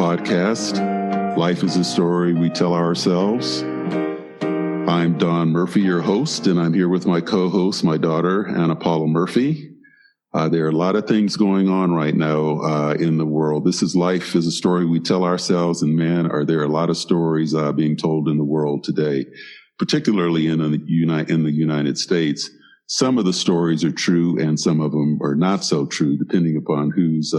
podcast, Life is a Story We Tell Ourselves. I'm Don Murphy, your host, and I'm here with my co-host, my daughter, Anna Paula Murphy. There are a lot of things going on right now in the world. This is Life is a Story We Tell Ourselves, and man, are there a lot of stories being told in the world today, particularly in the United States. Some of the stories are true and some of them are not so true, depending upon who's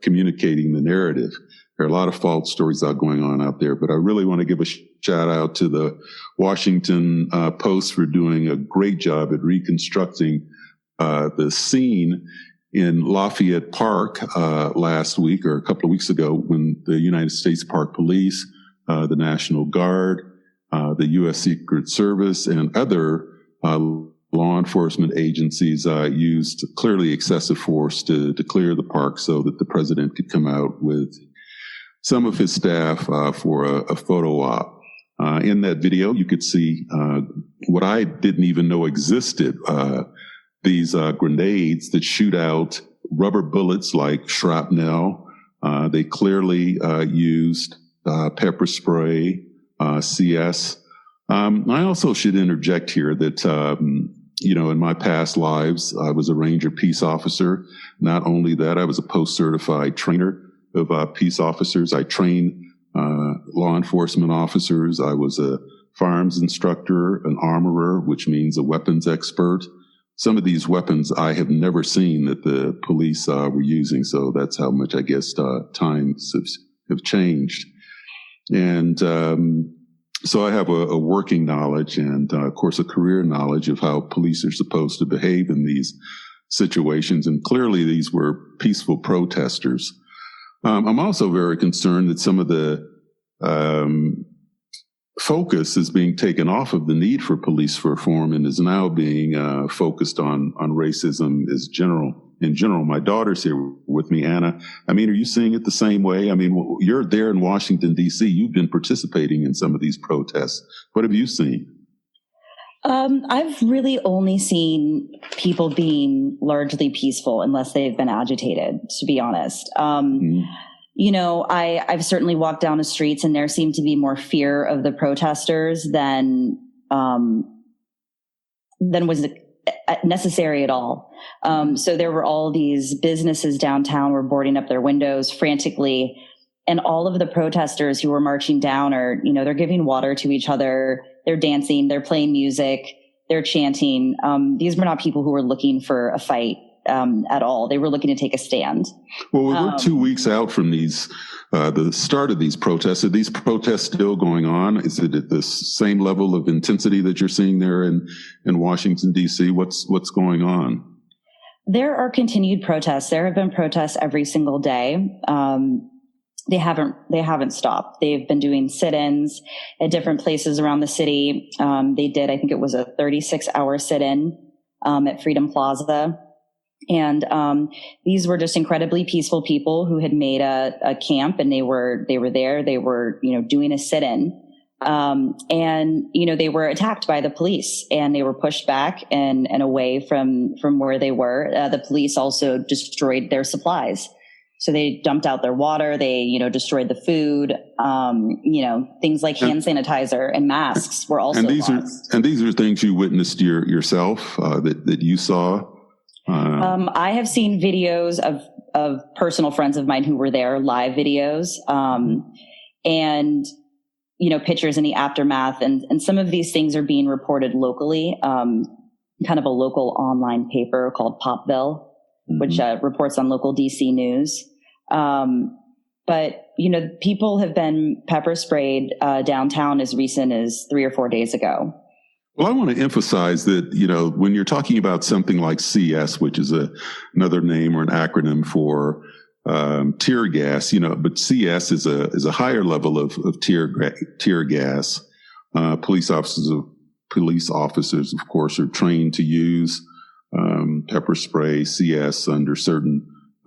communicating the narrative. There are a lot of false stories going on out there, but I really want to give a shout out to the Washington Post for doing a great job at reconstructing the scene in Lafayette Park last week or a couple of weeks ago when the United States Park Police, the National Guard, the U.S. Secret Service, and other law enforcement agencies used clearly excessive force to clear the park so that the president could come out with some of his staff for a photo op. In that video, you could see what I didn't even know existed, these grenades that shoot out rubber bullets like shrapnel. They clearly used pepper spray, CS. I also should interject here that, in my past lives, I was a Ranger peace officer. Not only that, I was a post-certified trainer of peace officers. I trained law enforcement officers. I was a firearms instructor, an armorer, which means a weapons expert. Some of these weapons I have never seen that the police were using, so that's how much I guess times have changed. And so I have a working knowledge and, of course, a career knowledge of how police are supposed to behave in these situations. And clearly these were peaceful protesters. I'm also very concerned that some of the focus is being taken off of the need for police reform and is now being focused on racism in general. My daughter's here with me, Anna. I mean, are you seeing it the same way? I mean, you're there in Washington, D.C. You've been participating in some of these protests. What have you seen? I've really only seen people being largely peaceful unless they've been agitated, to be honest. I've certainly walked down the streets and there seemed to be more fear of the protesters than was necessary at all. So there were all these businesses downtown were boarding up their windows frantically. And all of the protesters who were marching down are, they're giving water to each other. They're dancing, they're playing music, they're chanting. These were not people who were looking for a fight at all. They were looking to take a stand. Well, we're 2 weeks out from the start of these protests. Are these protests still going on? Is it at the same level of intensity that you're seeing there in Washington, D.C.? What's going on? There are continued protests. There have been protests every single day. They haven't stopped. They've been doing sit-ins at different places around the city. They did, I think it was a 36-hour sit-in at Freedom Plaza. And these were just incredibly peaceful people who had made a camp, and they were there. They were, doing a sit-in. And they were attacked by the police, and they were pushed back and away from where they were. The police also destroyed their supplies. So they dumped out their water. They, destroyed the food. Things like hand sanitizer and masks were also lost. These are things you witnessed yourself that you saw. I have seen videos of personal friends of mine who were there, live videos, and pictures in the aftermath. And some of these things are being reported locally. Kind of a local online paper called Popville, which reports on local DC news. But people have been pepper sprayed downtown as recent as 3 or 4 days ago. Well, I want to emphasize that, when you're talking about something like CS, which is another name or an acronym for tear gas, but CS is a higher level of tear gas. Police officers, of course, are trained to use pepper spray, CS under certain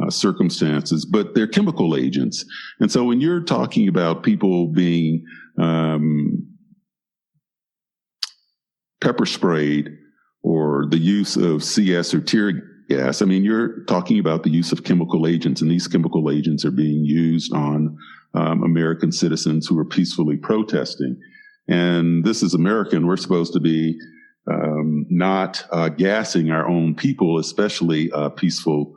circumstances, but they're chemical agents. And so when you're talking about people being pepper sprayed or the use of CS or tear gas. I mean, you're talking about the use of chemical agents, and these chemical agents are being used on American citizens who are peacefully protesting. And this is America, and we're supposed to be not gassing our own people, especially peaceful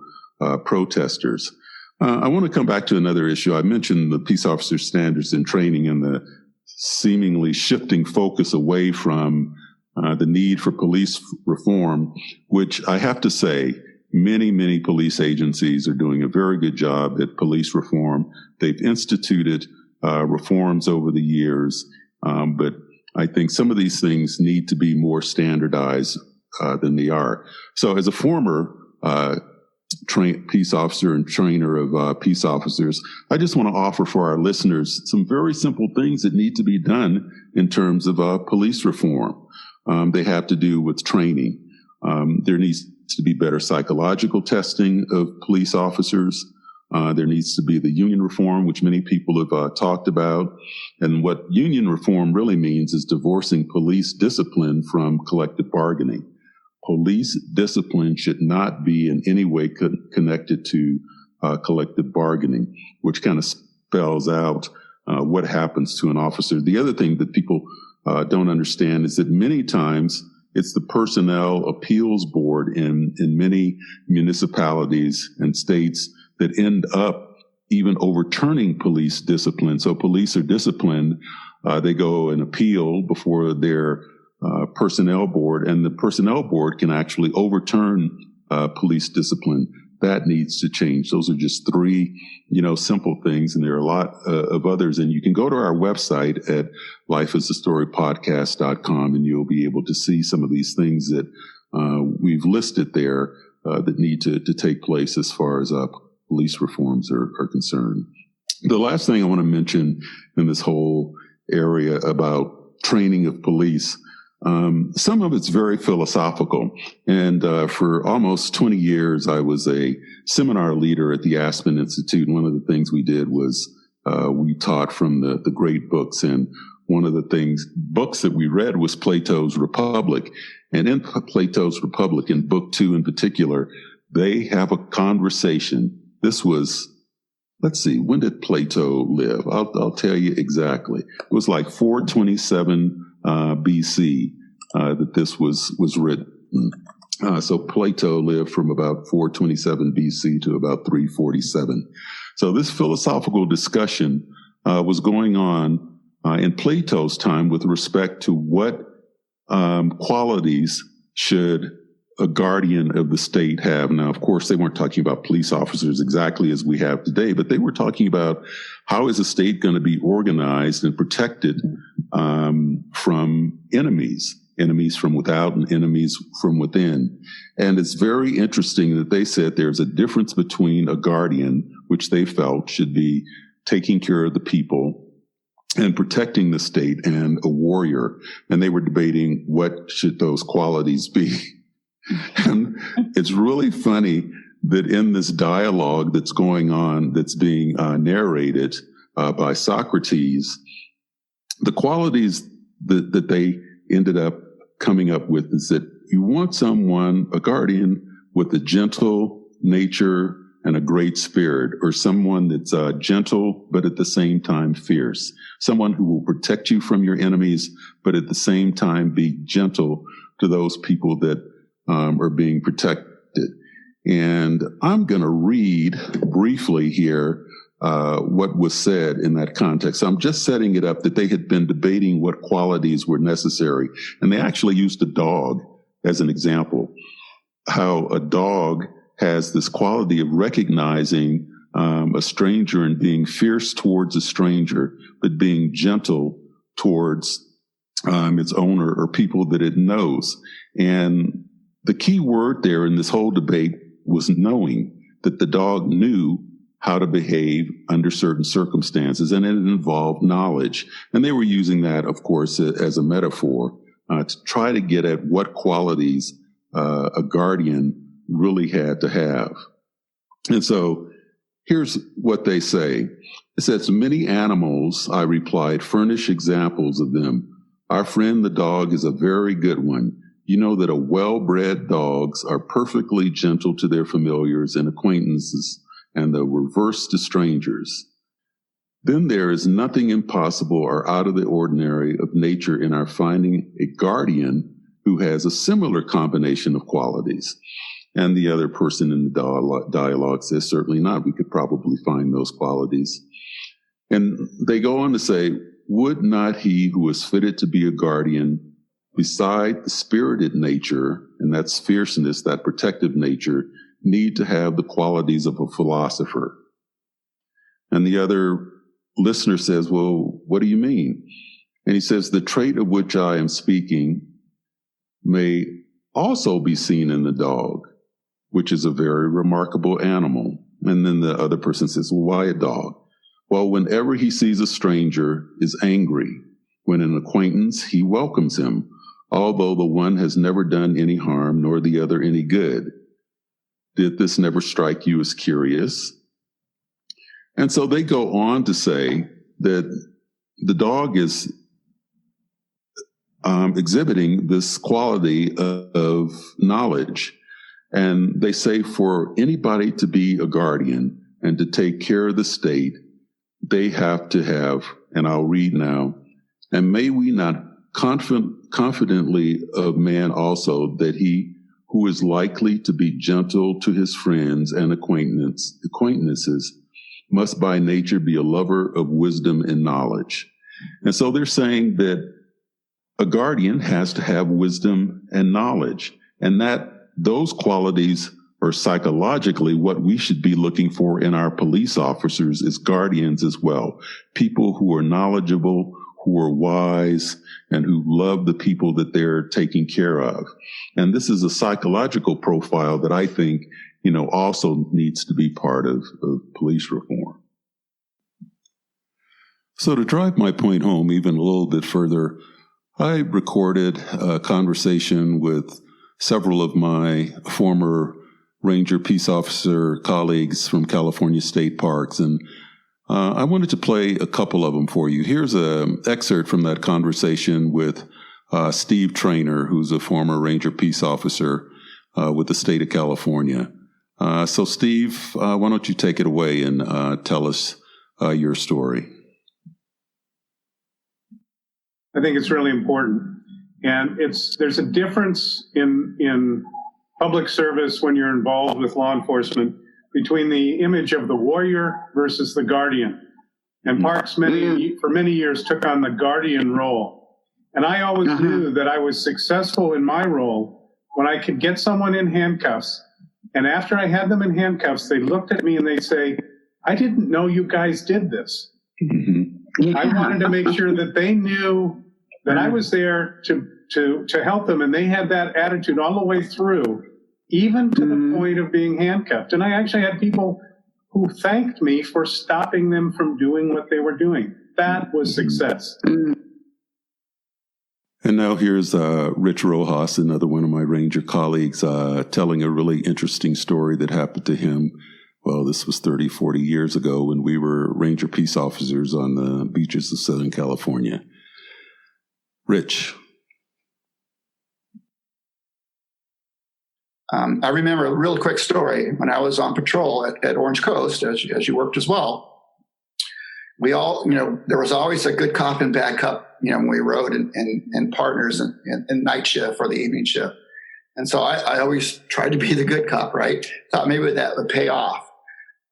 protesters. I want to come back to another issue. I mentioned the peace officer standards and training and the seemingly shifting focus away from the need for police reform, which I have to say, many police agencies are doing a very good job at police reform. They've instituted reforms over the years, but I think some of these things need to be more standardized than they are. So as a former peace officer and trainer of peace officers, I just want to offer for our listeners some very simple things that need to be done in terms of police reform. They have to do with training. There needs to be better psychological testing of police officers. There needs to be the union reform, which many people have talked about. And what union reform really means is divorcing police discipline from collective bargaining. Police discipline should not be in any way connected to collective bargaining, which kind of spells out what happens to an officer. The other thing that people don't understand is that many times it's the personnel appeals board in many municipalities and states that end up even overturning police discipline. So police are disciplined. They go and appeal before their personnel board, and the personnel board can actually overturn police discipline. That needs to change. Those are just three, simple things, and there are a lot of others. And you can go to our website at lifeisastorypodcast.com, and you'll be able to see some of these things that we've listed there that need to take place as far as police reforms are concerned. The last thing I want to mention in this whole area about training of police, some of it's very philosophical. And for almost 20 years, I was a seminar leader at the Aspen Institute. And one of the things we did was we taught from the great books. And one of the books that we read was Plato's Republic. And in Plato's Republic, in Book 2 in particular, they have a conversation. This was, let's see, when did Plato live? I'll tell you exactly. It was like 427 BC that this was written. So Plato lived from about 427 BC to about 347. So this philosophical discussion was going on in Plato's time with respect to what qualities should a guardian of the state have. Now, of course, they weren't talking about police officers exactly as we have today, but they were talking about how is a state going to be organized and protected from enemies from without and enemies from within. And it's very interesting that they said there's a difference between a guardian, which they felt should be taking care of the people and protecting the state, and a warrior. And they were debating what should those qualities be. And it's really funny that in this dialogue that's going on, that's being narrated by Socrates, the qualities that they ended up coming up with is that you want someone, a guardian, with a gentle nature and a great spirit, or someone that's gentle, but at the same time fierce. Someone who will protect you from your enemies, but at the same time be gentle to those people that are being protected. And I'm going to read briefly here what was said in that context. I'm just setting it up that they had been debating what qualities were necessary. And they actually used a dog as an example, how a dog has this quality of recognizing a stranger and being fierce towards a stranger, but being gentle towards its owner or people that it knows. And the key word there in this whole debate was knowing, that the dog knew how to behave under certain circumstances, and it involved knowledge. And they were using that, of course, as a metaphor to try to get at what qualities a guardian really had to have. And so here's what they say. It says, many animals, I replied, furnish examples of them. Our friend the dog is a very good one. you know that a well-bred dogs are perfectly gentle to their familiars and acquaintances, and the reverse to strangers. Then there is nothing impossible or out of the ordinary of nature in our finding a guardian who has a similar combination of qualities. And the other person in the dialogue says, certainly not. We could probably find those qualities. And they go on to say, would not he who is fitted to be a guardian, beside the spirited nature, and that's fierceness, that protective nature, need to have the qualities of a philosopher? And the other listener says, well, what do you mean? And he says, the trait of which I am speaking may also be seen in the dog, which is a very remarkable animal. And then the other person says, well, why a dog? Well, whenever he sees a stranger, is angry. When an acquaintance, he welcomes him, although the one has never done any harm, nor the other any good. Did this never strike you as curious? And so they go on to say that the dog is exhibiting this quality of knowledge. And they say for anybody to be a guardian and to take care of the state, they have to have, and I'll read now, and may we not confidently of man also, that he who is likely to be gentle to his friends and acquaintances must by nature be a lover of wisdom and knowledge. And so they're saying that a guardian has to have wisdom and knowledge, and that those qualities are psychologically what we should be looking for in our police officers as guardians as well. People who are knowledgeable, who are wise, and who love the people that they're taking care of. And this is a psychological profile that I think, also needs to be part of police reform. So to drive my point home even a little bit further, I recorded a conversation with several of my former Ranger peace officer colleagues from California state parks, and I wanted to play a couple of them for you. Here's an excerpt from that conversation with Steve Treanor, who's a former Ranger peace officer with the state of California. So Steve, why don't you take it away and tell us your story? I think it's really important. And there's a difference in public service when you're involved with law enforcement between the image of the warrior versus the guardian. And Parks for many years took on the guardian role. And I always knew that I was successful in my role when I could get someone in handcuffs. And after I had them in handcuffs, they looked at me and they say, I didn't know you guys did this. I wanted to make sure that they knew that I was there to help them, and they had that attitude all the way through, even to the point of being handcuffed. And I actually had people who thanked me for stopping them from doing what they were doing. That was success. And now here's Rich Rojas, another one of my Ranger colleagues, telling a really interesting story that happened to him. Well, this was 30, 40 years ago when we were Ranger peace officers on the beaches of Southern California. Rich. I remember a real quick story when I was on patrol at Orange Coast, as you worked as well. We all, there was always a good cop and bad cop, when we rode and partners in night shift or the evening shift. And so I always tried to be the good cop, right? Thought maybe that would pay off.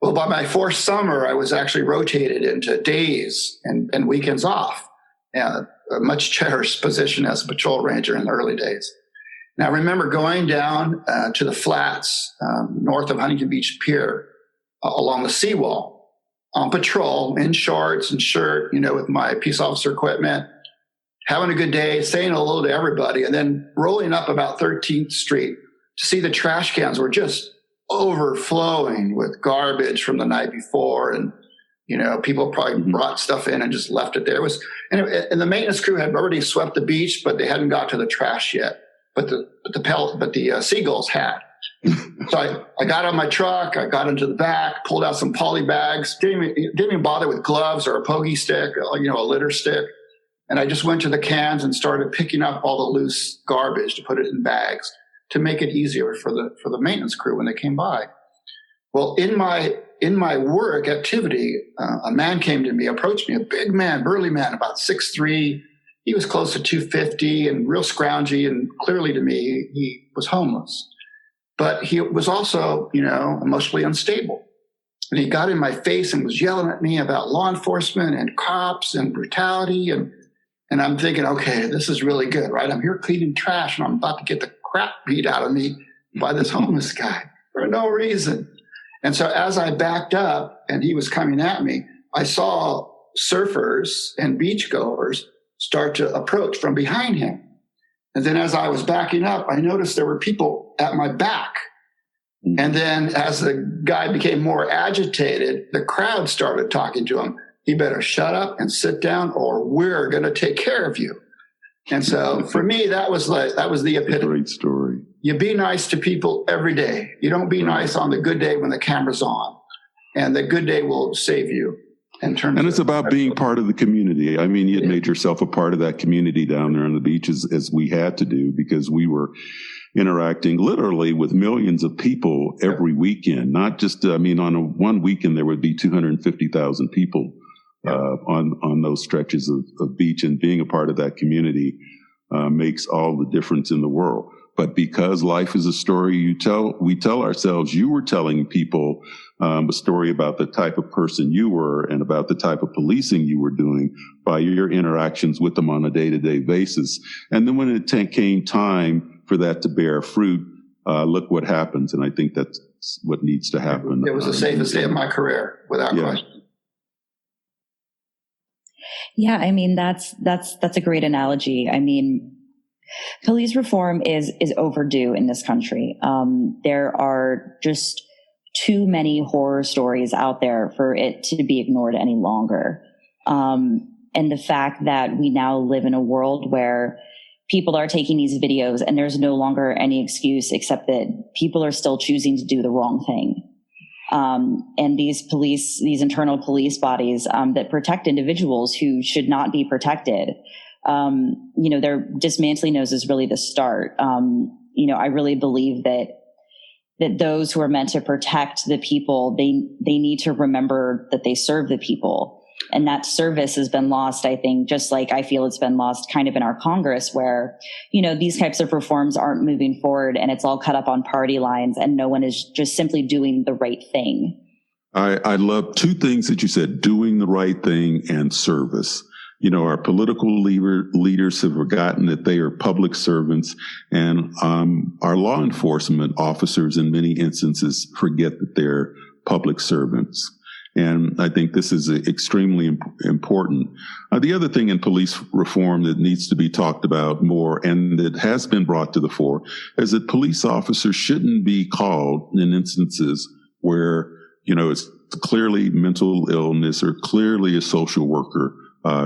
Well, by my fourth summer, I was actually rotated into days and weekends off. A much cherished position as a patrol ranger in the early days. Now, I remember going down to the flats north of Huntington Beach Pier along the seawall on patrol in shorts and shirt, with my peace officer equipment, having a good day, saying hello to everybody, and then rolling up about 13th Street to see the trash cans were just overflowing with garbage from the night before. And people probably brought stuff in and just left it there. And the maintenance crew had already swept the beach, but they hadn't got to the trash yet. But the seagulls had. So I got on my truck, I got into the back, pulled out some poly bags, didn't even bother with gloves or a pokey stick, a litter stick. And I just went to the cans and started picking up all the loose garbage to put it in bags to make it easier for the maintenance crew when they came by. Well, in my work activity, a man came to me, approached me, a big man, burly man, about 6'3". He was close to 250 and real scroungy, and clearly to me, he was homeless. But he was also, emotionally unstable. And he got in my face and was yelling at me about law enforcement and cops and brutality. And I'm thinking, okay, this is really good, right? I'm here cleaning trash and I'm about to get the crap beat out of me by this homeless guy for no reason. And so as I backed up and he was coming at me, I saw surfers and beachgoers start to approach from behind him. And then as I was backing up, I noticed there were people at my back. And then as the guy became more agitated, the crowd started talking to him. He better shut up and sit down or we're going to take care of you. And so for me, that was the epitome. Great story. You be nice to people every day. You don't be nice on the good day when the camera's on. And the good day will save you. And it's about being part of the community. I mean, you had made yourself a part of that community down there on the beaches, as we had to do, because we were interacting literally with millions of people every weekend. Not just, on one weekend, there would be 250,000 people on those stretches of beach, and being a part of that community makes all the difference in the world. But because life is a story we tell ourselves, you were telling people a story about the type of person you were and about the type of policing you were doing by your interactions with them on a day-to-day basis. And then when it came time for that to bear fruit, look what happens. And I think that's what needs to happen. It was the safest day of my career, without question. Yeah, I mean, that's a great analogy. I mean, police reform is overdue in this country. There are just too many horror stories out there for it to be ignored any longer. And the fact that we now live in a world where people are taking these videos and there's no longer any excuse except that people are still choosing to do the wrong thing. And these internal police bodies that protect individuals who should not be protected, they're dismantling those is really the start. I really believe that those who are meant to protect the people, they need to remember that they serve the people. And that service has been lost, I think, just like I feel it's been lost kind of in our Congress where, these types of reforms aren't moving forward and it's all cut up on party lines and no one is just simply doing the right thing. I love two things that you said, doing the right thing and service. Our political leaders have forgotten that they are public servants, and our law enforcement officers in many instances forget that they're public servants. And I think this is extremely important. The other thing in police reform that needs to be talked about more, and that has been brought to the fore, is that police officers shouldn't be called in instances where, it's clearly mental illness or clearly a social worker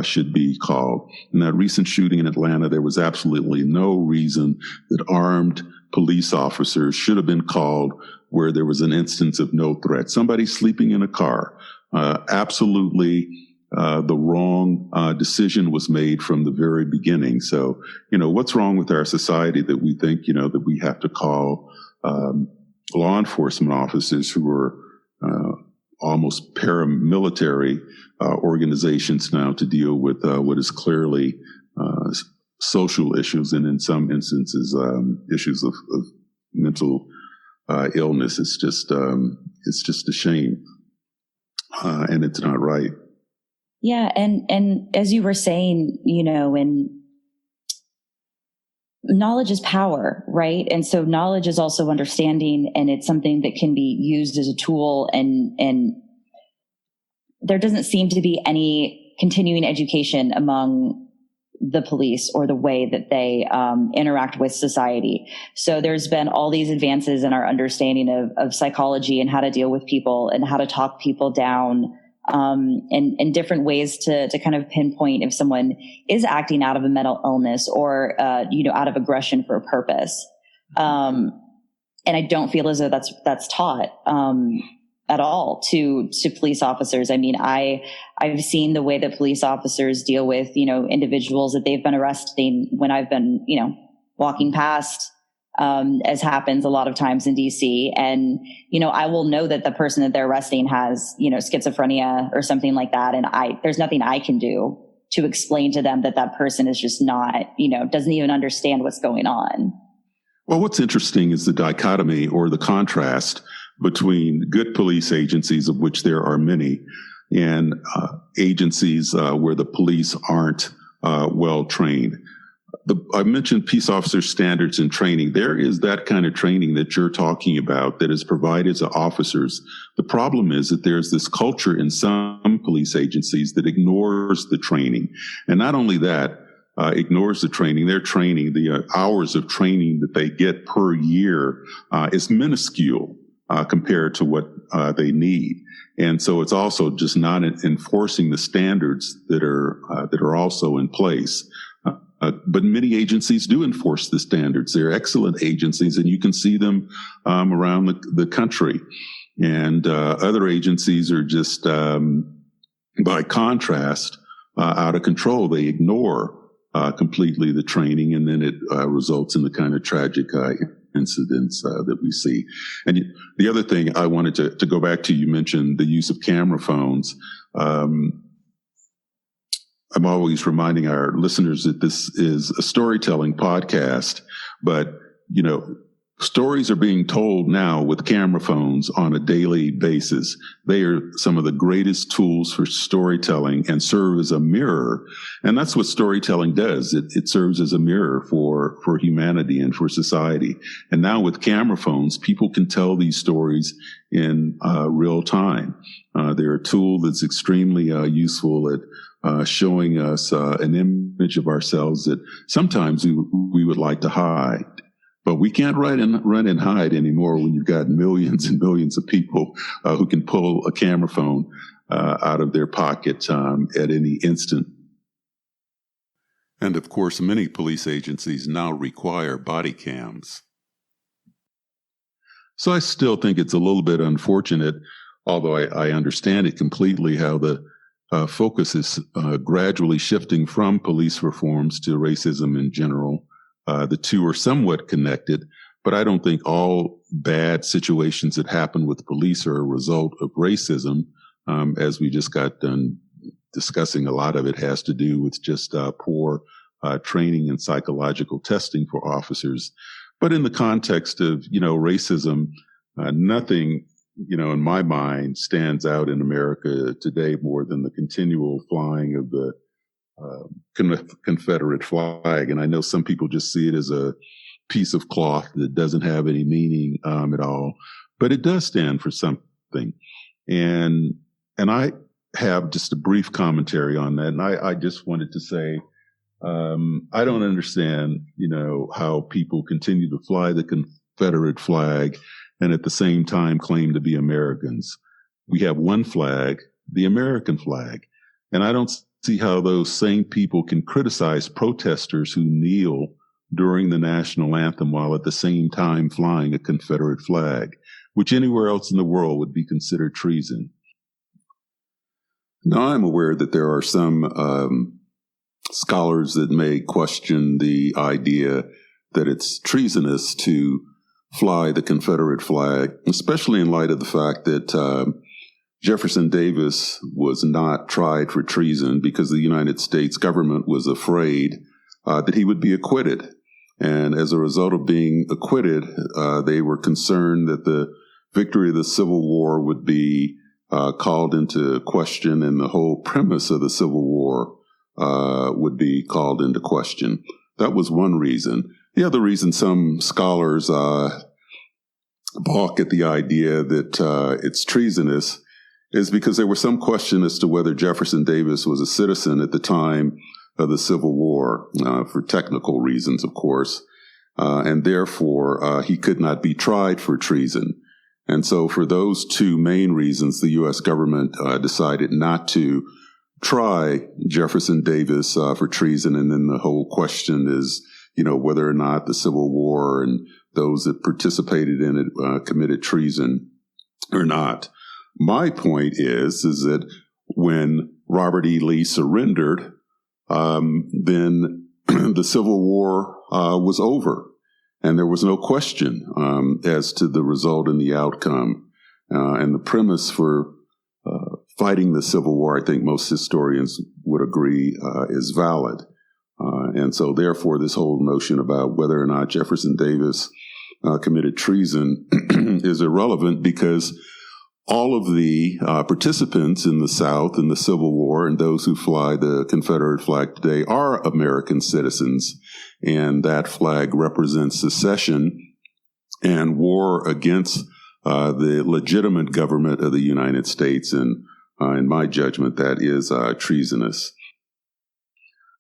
should be called. In that recent shooting in Atlanta, there was absolutely no reason that armed police officers should have been called where there was an instance of no threat. Somebody sleeping in a car. Absolutely the wrong decision was made from the very beginning. So, what's wrong with our society that we think, that we have to call law enforcement officers who are almost paramilitary organizations now to deal with what is clearly social issues, and in some instances issues of mental illness. It's just a shame, and it's not right. Yeah, and as you were saying, and knowledge is power, right? And so knowledge is also understanding, and it's something that can be used as a tool. And there doesn't seem to be any continuing education among the police or the way that they interact with society. So there's been all these advances in our understanding of psychology and how to deal with people and how to talk people down, and different ways to kind of pinpoint if someone is acting out of a mental illness or, out of aggression for a purpose. And I don't feel as though that's taught. at all to police officers. I mean, I've seen the way that police officers deal with, individuals that they've been arresting when I've been, walking past, as happens a lot of times in DC. And, I will know that the person that they're arresting has, schizophrenia or something like that. And there's nothing I can do to explain to them that person is just not, doesn't even understand what's going on. Well, what's interesting is the dichotomy or the contrast between good police agencies, of which there are many, and agencies where the police aren't well trained. I mentioned peace officer standards and training. There is that kind of training that you're talking about that is provided to officers. The problem is that there's this culture in some police agencies that ignores the training. And not only that, ignores the training. Their training, the hours of training that they get per year is minuscule compared to what they need. And so it's also just not enforcing the standards that are also in place. But many agencies do enforce the standards. They're excellent agencies, and you can see them around the country. And other agencies are just, by contrast, out of control. They ignore completely the training, and then it results in the kind of tragic incidents that we see. And the other thing I wanted to go back to, you mentioned the use of camera phones. I'm always reminding our listeners that this is a storytelling podcast, but, stories are being told now with camera phones on a daily basis. They are some of the greatest tools for storytelling and serve as a mirror. And that's what storytelling does. It serves as a mirror for humanity and for society. And now with camera phones, people can tell these stories in real time. They're a tool that's extremely useful at showing us an image of ourselves that sometimes we would like to hide. But we can't run and hide anymore when you've got millions and millions of people who can pull a camera phone out of their pocket at any instant. And of course, many police agencies now require body cams. So I still think it's a little bit unfortunate, although I understand it completely, how the focus is gradually shifting from police reforms to racism in general. The two are somewhat connected, but I don't think all bad situations that happen with police are a result of racism. As we just got done discussing, a lot of it has to do with just poor training and psychological testing for officers. But in the context of, racism, nothing, in my mind stands out in America today more than the continual flying of the Confederate flag. And I know some people just see it as a piece of cloth that doesn't have any meaning at all, but it does stand for something. And I have just a brief commentary on that. And I just wanted to say, I don't understand, how people continue to fly the Confederate flag and at the same time claim to be Americans. We have one flag, the American flag. And I don't see how those same people can criticize protesters who kneel during the national anthem while at the same time flying a Confederate flag, which anywhere else in the world would be considered treason. Now, I'm aware that there are some scholars that may question the idea that it's treasonous to fly the Confederate flag, especially in light of the fact that Jefferson Davis was not tried for treason because the United States government was afraid that he would be acquitted. And as a result of being acquitted, they were concerned that the victory of the Civil War would be called into question, and the whole premise of the Civil War would be called into question. That was one reason. The other reason some scholars balk at the idea that it's treasonous is because there was some question as to whether Jefferson Davis was a citizen at the time of the Civil War, for technical reasons, of course, and therefore he could not be tried for treason. And so for those two main reasons, the U.S. government decided not to try Jefferson Davis for treason. And then the whole question is, whether or not the Civil War and those that participated in it committed treason or not. My point is that when Robert E. Lee surrendered, then the Civil War was over, and there was no question as to the result and the outcome. And the premise for fighting the Civil War, I think most historians would agree, is valid. And so therefore, this whole notion about whether or not Jefferson Davis committed treason is irrelevant, because all of the participants in the South in the Civil War and those who fly the Confederate flag today are American citizens, and that flag represents secession and war against the legitimate government of the United States, and in my judgment, that is treasonous.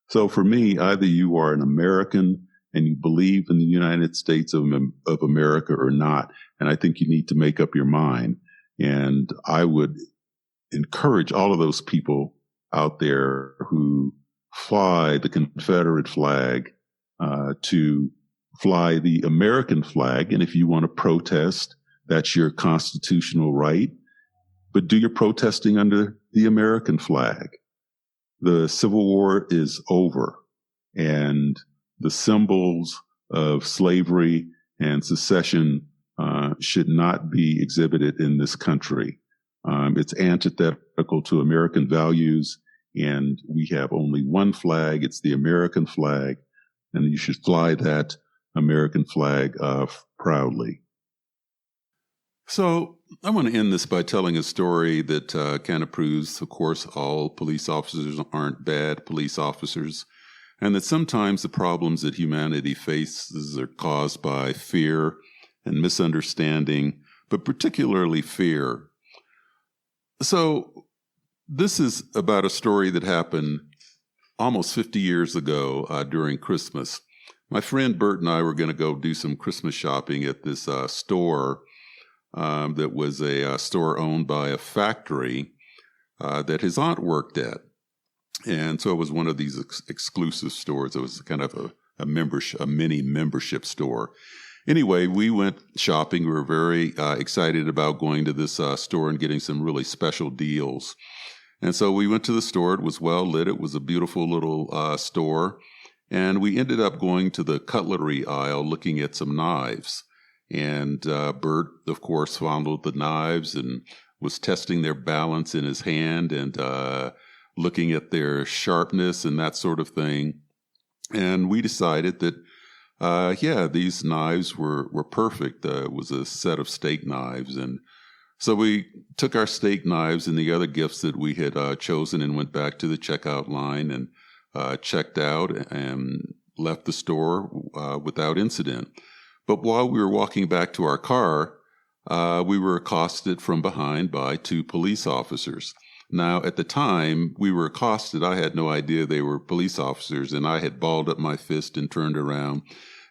So for me, either you are an American and you believe in the United States of America or not, and I think you need to make up your mind. And I would encourage all of those people out there who fly the Confederate flag to fly the American flag. And if you want to protest, that's your constitutional right. But do your protesting under the American flag. The Civil War is over, and the symbols of slavery and secession should not be exhibited in this country. It's antithetical to American values, and we have only one flag. It's the American flag, and you should fly that American flag proudly. So I want to end this by telling a story that kind of proves, of course, all police officers aren't bad police officers, and that sometimes the problems that humanity faces are caused by fear and misunderstanding, but particularly fear. So this is about a story that happened almost 50 years ago during Christmas. My friend Bert and I were going to go do some Christmas shopping at this store that was a store owned by a factory that his aunt worked at. And so it was one of these exclusive stores. It was kind of a mini membership store. Anyway, we went shopping. We were very excited about going to this store and getting some really special deals. And so we went to the store. It was well lit. It was a beautiful little store. And we ended up going to the cutlery aisle looking at some knives. And Bert, of course, fondled the knives and was testing their balance in his hand and looking at their sharpness and that sort of thing. And we decided that these knives were perfect. It was a set of steak knives. And so we took our steak knives and the other gifts that we had chosen and went back to the checkout line and checked out and left the store without incident. But while we were walking back to our car, we were accosted from behind by two police officers. Now, at the time we were accosted, I had no idea they were police officers, and I had balled up my fist and turned around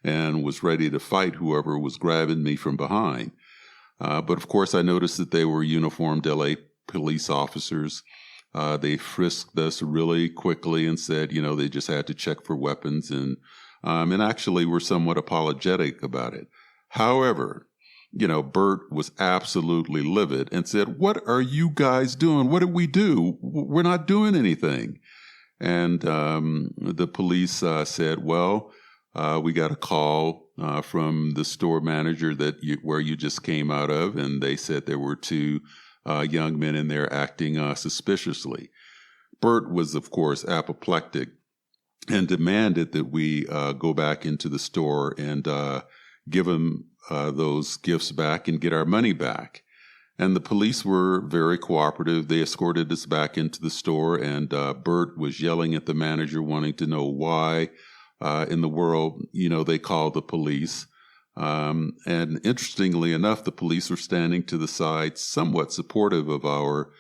and was ready to fight whoever was grabbing me from behind. But of course, I noticed that they were uniformed LA police officers. They frisked us really quickly and said, they just had to check for weapons and actually were somewhat apologetic about it. However, Bert was absolutely livid and said, "What are you guys doing? What did we do? We're not doing anything." And the police said, "Well, we got a call from the store manager where you just came out of, and they said there were two young men in there acting suspiciously." Bert was, of course, apoplectic and demanded that we go back into the store and give him those gifts back and get our money back. And the police were very cooperative. They escorted us back into the store, and Bert was yelling at the manager, wanting to know why in the world, they called the police. And interestingly enough, the police were standing to the side, somewhat supportive of our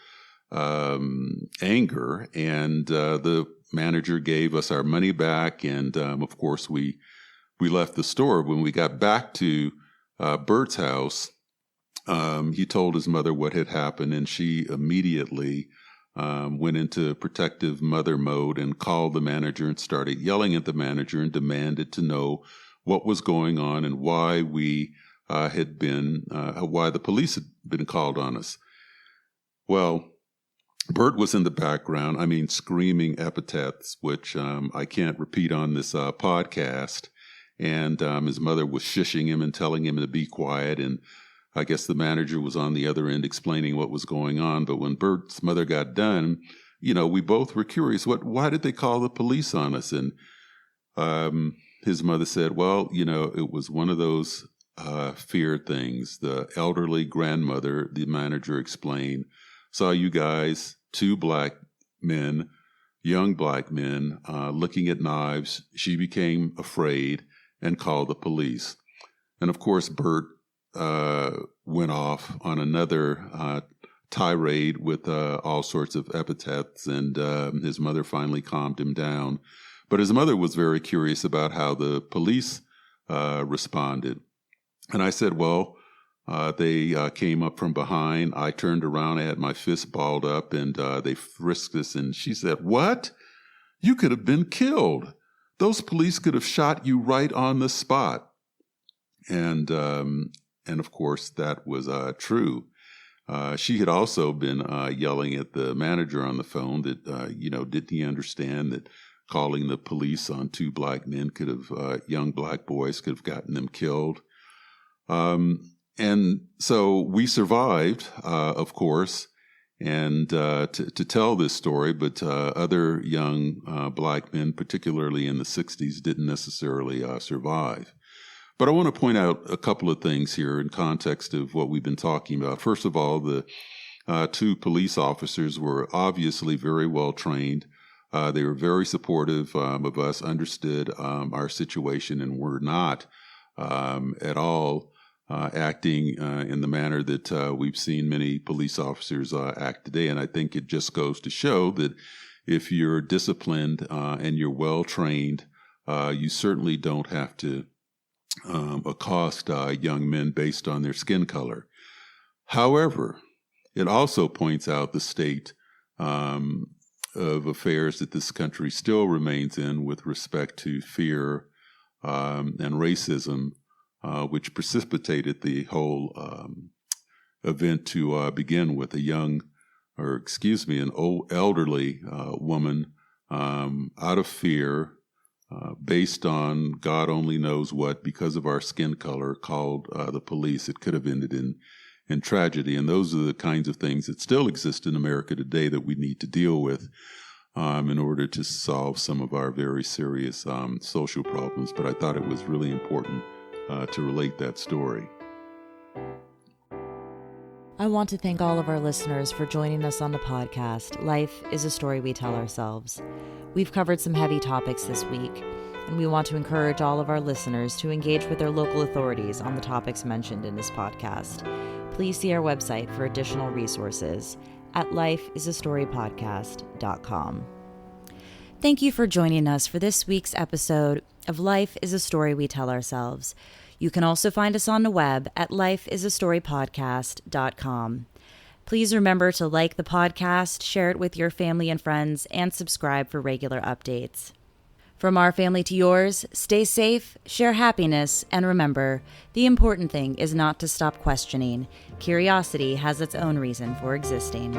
anger, and the manager gave us our money back, and of course we left the store. When we got back to Bert's house, he told his mother what had happened, and she immediately went into protective mother mode and called the manager and started yelling at the manager and demanded to know what was going on and why why the police had been called on us. Well, Bert was in the background, screaming epithets, which I can't repeat on this podcast. And his mother was shushing him and telling him to be quiet. And I guess the manager was on the other end explaining what was going on. But when Bert's mother got done, we both were curious. Why did they call the police on us? And his mother said, well, it was one of those fear things. The elderly grandmother, the manager explained, saw you guys, two black men, young black men, looking at knives. She became afraid and called the police. And of course, Bert went off on another tirade with all sorts of epithets, and his mother finally calmed him down. But his mother was very curious about how the police responded. And I said, well, they came up from behind. I turned around, I had my fist balled up, and they frisked us. And she said, what? You could have been killed. Those police could have shot you right on the spot. And of course, that was true. She had also been yelling at the manager on the phone that, didn't he understand that calling the police on two black men could have, young black boys could have gotten them killed. And so we survived, of course, and to tell this story, but other young black men, particularly in the 60s, didn't necessarily survive. But I want to point out a couple of things here in context of what we've been talking about. First of all, the two police officers were obviously very well trained. They were very supportive of us, understood our situation, and were not at all acting in the manner that we've seen many police officers act today. And I think it just goes to show that if you're disciplined and you're well trained, you certainly don't have to accost young men based on their skin color. However, it also points out the state of affairs that this country still remains in with respect to fear and racism, which precipitated the whole event to begin with. An old elderly woman out of fear, based on God only knows what, because of our skin color, called the police. It could have ended in tragedy. And those are the kinds of things that still exist in America today that we need to deal with in order to solve some of our very serious social problems. But I thought it was really important to relate that story. I want to thank all of our listeners for joining us on the podcast, Life is a Story We Tell Ourselves. We've covered some heavy topics this week, and we want to encourage all of our listeners to engage with their local authorities on the topics mentioned in this podcast. Please see our website for additional resources at lifeisastorypodcast.com. Thank you for joining us for this week's episode of Life is a Story We Tell Ourselves. You can also find us on the web at lifeisastorypodcast.com. Please remember to like the podcast, share it with your family and friends, and subscribe for regular updates. From our family to yours, stay safe, share happiness, and remember, the important thing is not to stop questioning. Curiosity has its own reason for existing.